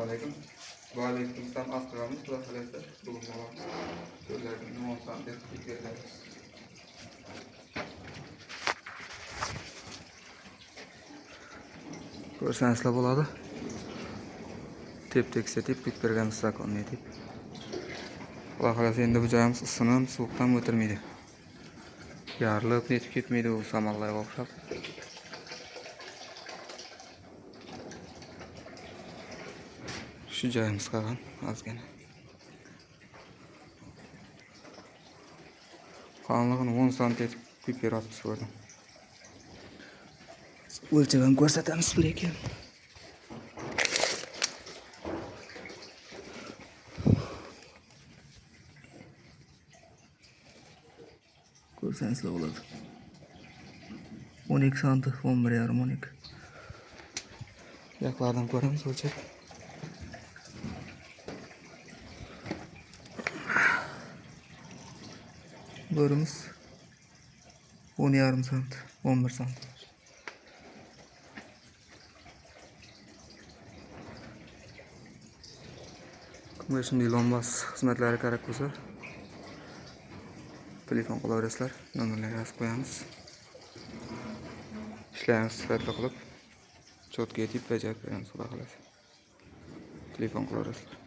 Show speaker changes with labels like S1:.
S1: Assalamualaikum. Bu aleykümselam aslanımız Xudo xolasa bugun mana so'zlarni nima deb fikrlaymiz. Ko'rsansizlar bo'ladi. Tep-teksa tep berganmiz zakonni deb. Xudo xolasa endi bu joyimiz isinib, suviqdan o'tirmaydi. Yarilib netib ketmaydi u samallarga o'xshab. Şu joyimiz qolgan ozgina. Qalinligini 10 sm quyib beryapmiz ko'rdim. O'lchag'ini ko'rsatamiz bir ekan. Ko'rsangizlar bo'ladi. 12 sm, 11,5 12. Yaqlardan ko'ramiz o'lchab. Bölümüz 10,5 sm, 11 sm. Kimga shunday lombas xizmatlari kerak bo'lsa, telefon qilaverasizlar, nomerlarni yozib qo'yamiz. Ishlarimiz sifatli qilib, cho'tga yetib bajarib beramiz, xudo xolasa. Telefon qilaverasizlar.